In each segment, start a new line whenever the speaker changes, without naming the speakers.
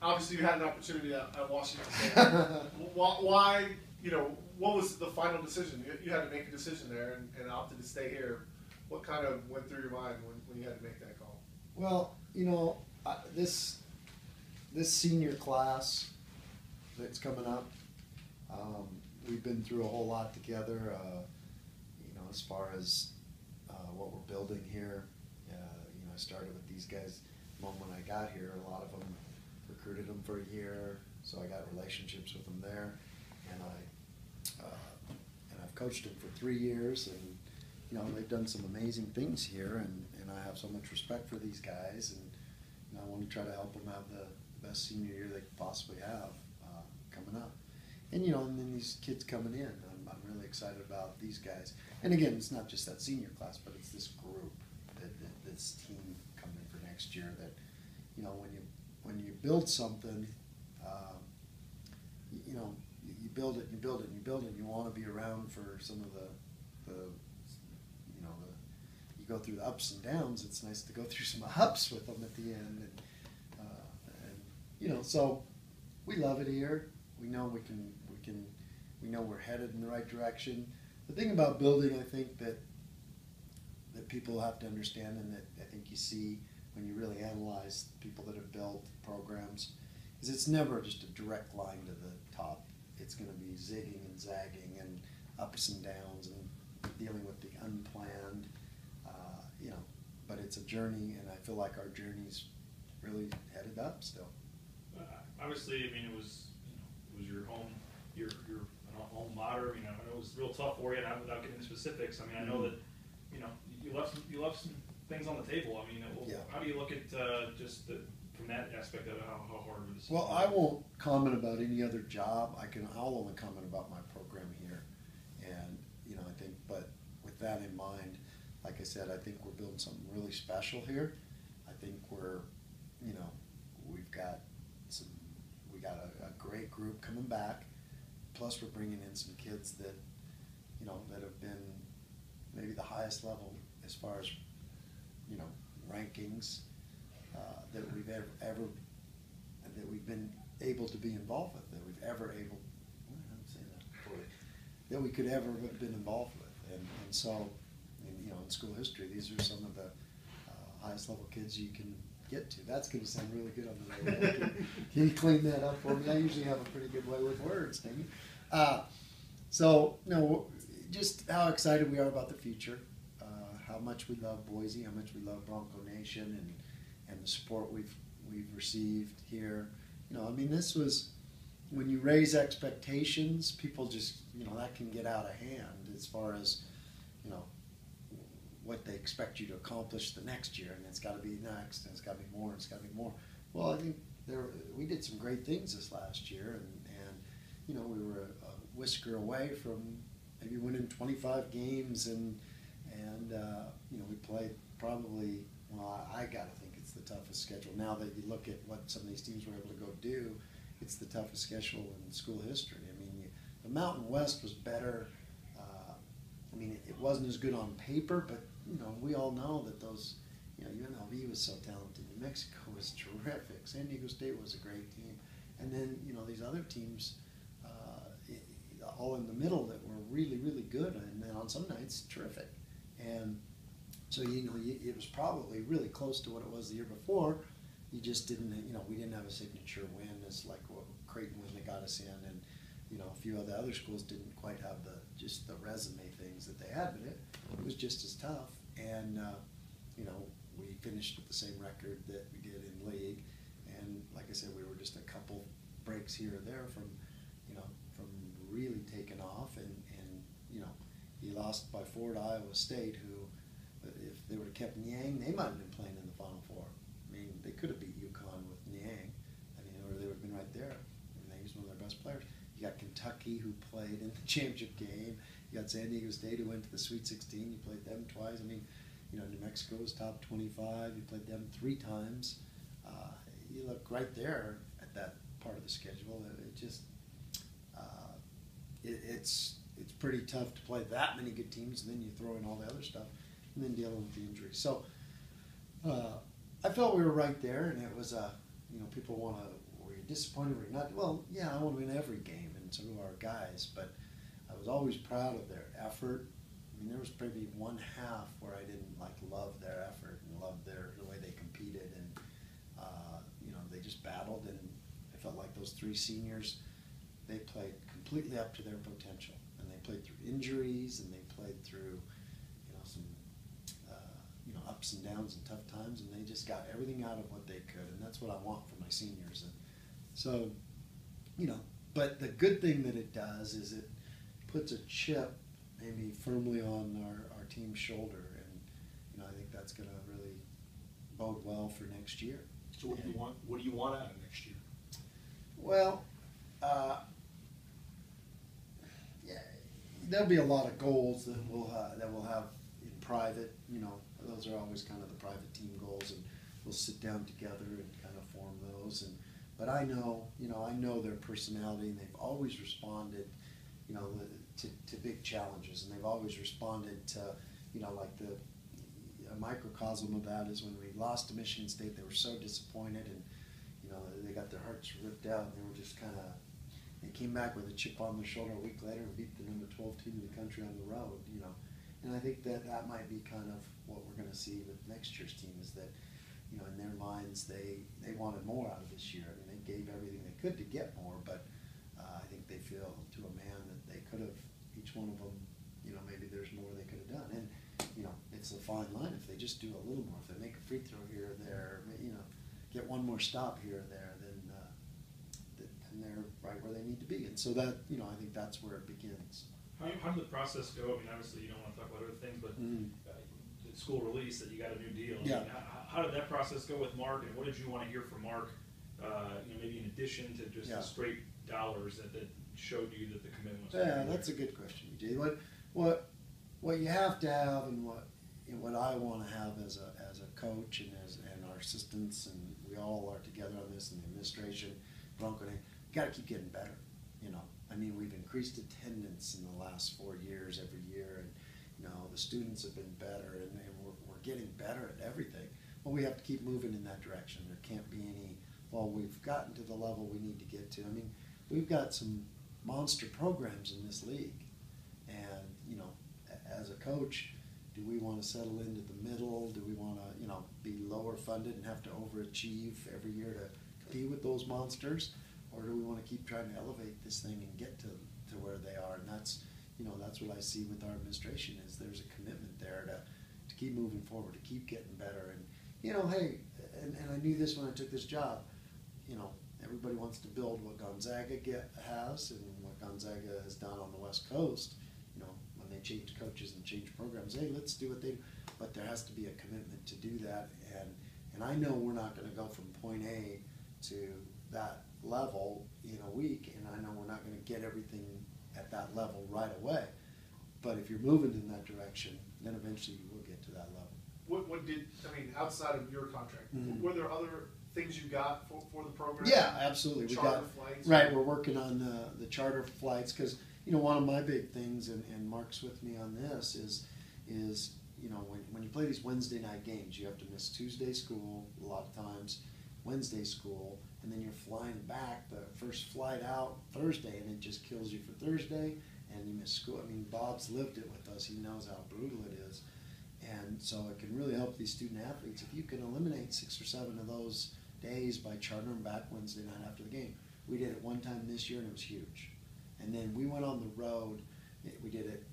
obviously you had an opportunity at Washington State. Why, what was the final decision? You had to make a decision there and opted to stay here. What kind of went through your mind when you had to make that call?
Well, this senior class that's coming up, we've been through a whole lot together, as far as what we're building here. I started with these guys the moment I got here. A lot of them recruited them for a year, so I got relationships with them there, and I've coached them for 3 years, and they've done some amazing things here, and I have so much respect for these guys, and I want to try to help them have the best senior year they could possibly have coming up. And and then these kids coming in, I'm really excited about these guys. And again, it's not just that senior class, but it's this group, this team coming in for next year. That when you build something, you build it, and you build it, and you build it, and you want to be around for some of you go through the ups and downs. It's nice to go through some ups with them at the end, and so we love it here. We know we know we're headed in the right direction. The thing about building, I think that people have to understand, and that I think you see when you really analyze people that have built programs, is it's never just a direct line to the top. It's going to be zigging and zagging and ups and downs and dealing with the unplanned, but it's a journey, and I feel like our journey's really headed up still.
Obviously, it was your home, your home mater. I know it was real tough for you, and without getting into specifics. I know that you left some things on the table.
Yeah.
How do you look at from that aspect of it, how hard it is?
Well, I won't comment about any other job. I'll only comment about my program here, and I think. But with that in mind, like I said, I think we're building something really special here. I think we got a great group coming back. Plus, we're bringing in some kids that that have been maybe the highest level as far as rankings that we've ever that we've been able to be involved with, that we've ever able. I'm saying that poorly, that we could ever have been involved with, and so in school history, these are some of the highest level kids you can get to. That's going to sound really good on the radio. Can you clean that up for me? I usually have a pretty good way with words, don't you? So, just how excited we are about the future, how much we love Boise, how much we love Bronco Nation, and the support we've received here. This was, when you raise expectations, people just, that can get out of hand as far as, what they expect you to accomplish the next year, and it's got to be next, and it's got to be more, and it's got to be more. Well, I think we did some great things this last year, and we were a whisker away from maybe winning 25 games, and we played probably, I got to think it's the toughest schedule. Now that you look at what some of these teams were able to go do, it's the toughest schedule in school history. The Mountain West was better. It wasn't as good on paper, but we all know that those, UNLV was so talented. New Mexico was terrific. San Diego State was a great team, and then these other teams, all in the middle, that were really, really good, and then on some nights terrific. And so it was probably really close to what it was the year before. You just didn't, we didn't have a signature win as like what Creighton win that got us in, and a few of the other schools didn't quite have the resume things that they had, but it was just as tough. And we finished with the same record that we did in league, and like I said, we were just a couple breaks here or there from really taking off, and he lost by 4 to Iowa State, who, if they would have kept Niang, they might have been playing in the Final Four. They could have beat UConn with Niang, or they would have been right there. He's one of their best players. You got Kentucky, who played in the championship game. You got San Diego State, who went to the Sweet 16. You played them twice. New Mexico was top 25. You played them 3 times. You look right there at that part of the schedule. It just it's pretty tough to play that many good teams, and then you throw in all the other stuff, and then dealing with the injuries. So I felt we were right there, and it was people want to were you disappointed? Were you not? Well, yeah, I want to win every game, and so do our guys. But I was always proud of their effort. I mean, there was probably one half where I didn't love their effort and love the way they competed, and they just battled. And I felt like those three seniors, they played completely up to their potential, and they played through injuries, and they played through some ups and downs and tough times, and they just got everything out of what they could, and that's what I want for my seniors. And so, but the good thing that it does is it puts a chip maybe firmly on our team's shoulder, and I think that's going to really bode well for next year.
So what do you want? What do you want out of next year?
Well, yeah, there'll be a lot of goals that we'll have in private. Those are always kind of the private team goals, and we'll sit down together and kind of form those. But I know their personality, and they've always responded, to big challenges, and they've always responded to, a microcosm of that is when we lost to Michigan State. They were so disappointed, and they got their hearts ripped out, and they were just they came back with a chip on their shoulder a week later and beat the number 12 team in the country on the road. And I think that might be kind of what we're going to see with next year's team, is that in their minds they wanted more out of this year. I mean, they gave everything they could to get more, but I think they feel to a man that they could have, each one of them, maybe there's more they could have done. And it's a fine line. If they just do a little more, if they make a free throw here or there, get one more stop here or there, then they're right where they need to be. And so that, I think that's where it begins.
How did the process go? I mean, obviously you don't want to talk about other things, but the school release that you got a new deal.
Yeah.
I mean, how did that process go with Mark, and what did you want to hear from Mark? Maybe in addition to just the straight dollars that showed you that the commitment was.
Yeah, that's a good question, EJ. What you have to have, and what I want to have as a coach and our assistants, and we all are together on this, and the administration, Bronco, you got to keep getting better. I mean, we've increased attendance in the last 4 years every year, and the students have been better, and we're getting better at everything. But we have to keep moving in that direction. There can't be any. Well, we've gotten to the level we need to get to. I mean, we've got some monster programs in this league, and as a coach, do we want to settle into the middle? Do we want to be lower funded and have to overachieve every year to compete with those monsters? Or do we want to keep trying to elevate this thing and get to where they are? And that's what I see with our administration, is there's a commitment there to keep moving forward, to keep getting better. And hey, and I knew this when I took this job. Everybody wants to build what Gonzaga has and what Gonzaga has done on the West Coast. When they change coaches and change programs, hey, let's do what they do. But there has to be a commitment to do that. And I know we're not going to go from point A to that level in a week, and I know we're not going to get everything at that level right away. But if you're moving in that direction, then eventually you will get to that level.
Outside of your contract, were there other things you got for the program?
Yeah, absolutely.
Charter flights?
Right, we're working on the charter flights, because one of my big things, and Mark's with me on this, is when you play these Wednesday night games, you have to miss Tuesday school a lot of times, Wednesday school, and then you're flying back the first flight out Thursday, and it just kills you for Thursday, and you miss school. I mean, Bob's lived it with us. He knows how brutal it is. And so it can really help these student athletes if you can eliminate 6 or 7 of those days by chartering back Wednesday night after the game. We did it one time this year, and it was huge. And then we went on the road. We did it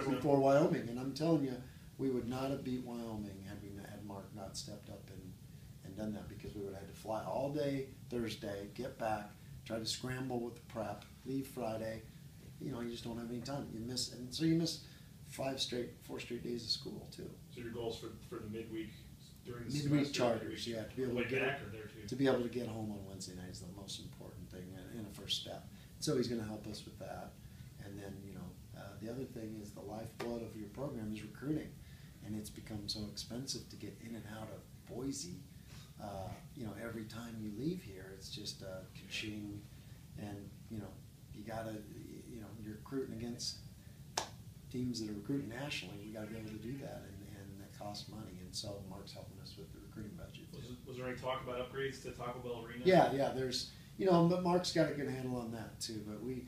before Wyoming. And I'm telling you, we would not have beat Wyoming had Mark not stepped up and done that, because we would have had to fly all day Thursday, get back, try to scramble with the prep, leave Friday. You just don't have any time. You miss 4 straight days of school too.
So your goals for the midweek during the
midweek charters, to be able
to
be able to get home on Wednesday night is the most important thing and a first step. So he's going to help us with that. And then the other thing is the lifeblood of your program is recruiting, and it's become so expensive to get in and out of Boise. Every time you leave here, it's just ka-ching, and you gotta you're recruiting against teams that are recruiting nationally. We got to be able to do that, and that costs money. And so Mark's helping us with the recruiting. recruiting budget.
Was there any talk about upgrades to Taco Bell Arena?
Yeah, there's, but Mark's got a good handle on that too, but we've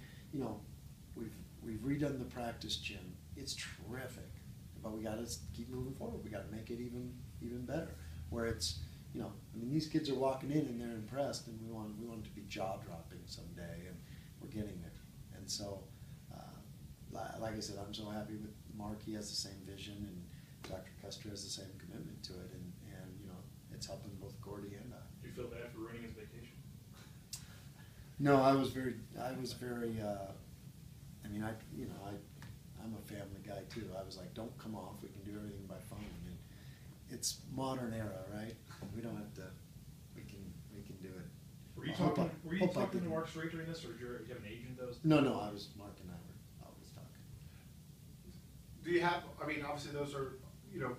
redone the practice gym. It's terrific, but we gotta keep moving forward. We gotta make it even better, where it's, these kids are walking in and they're impressed, and we want it to be jaw-dropping someday, and we're getting there. And so, like I said, I'm so happy with Mark. He has the same vision, and Dr. Custer has the same commitment to it, and it's helping both Gordy and I.
Do you feel bad for ruining his vacation?
No, I'm a family guy too. I was like, don't come off. We can do everything by phone. And it's modern era, right? We don't have to. We can do it.
Were you talking to Mark straight during this, or did you have an agent that was?
No. I was Mark and I were always talking.
Do you have? Obviously those are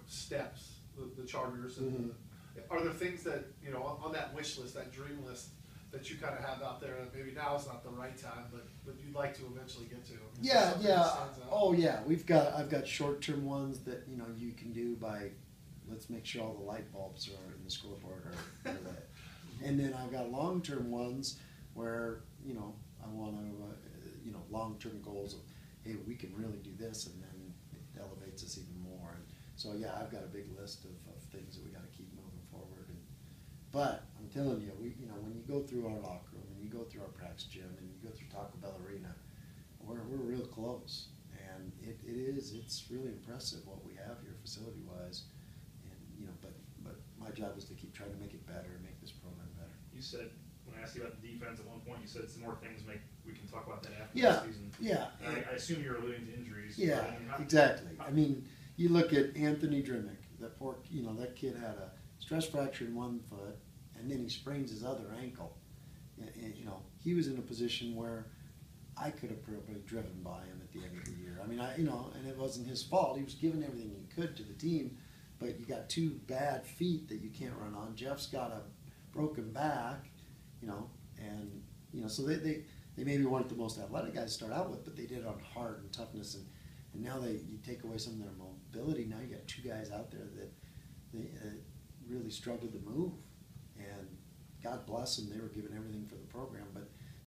steps, the charters. And are there things that on that wish list, that dream list, that you kind of have out there that maybe now is not the right time, but you'd like to eventually get to?
Yeah. Oh yeah, I've got short-term ones that you can do by, let's make sure all the light bulbs are in the scoreboard are lit. And then I've got long-term ones where I want to long-term goals of, hey, we can really do this, and then it elevates us even more. And so yeah, I've got a big list of things that we got to keep moving forward. But I'm telling you, when you go through our locker room and you go through our practice gym and you go through Taco Bell Arena, we're real close, and it's really impressive what we have here facility wise. And but my job is to keep trying to make it better and make this program better.
You said, when I asked you about the defense at one point, you said some more things we can talk about that after
Yeah,
the season.
yeah.
And I assume you're alluding to injuries.
Yeah,
but
exactly. You look at Anthony Drimmick. That poor, that kid had a stress fracture in one foot, and then he sprains his other ankle. And he was in a position where I could have probably driven by him at the end of the year. And it wasn't his fault. He was giving everything he could to the team, but you got two bad feet that you can't run on. Jeff's got a broken back, and so they maybe weren't the most athletic guys to start out with, but they did it on heart and toughness, and now you take away some of their mobility. Now you got two guys out there that they really struggled to move, and God bless them, they were giving everything for the program, but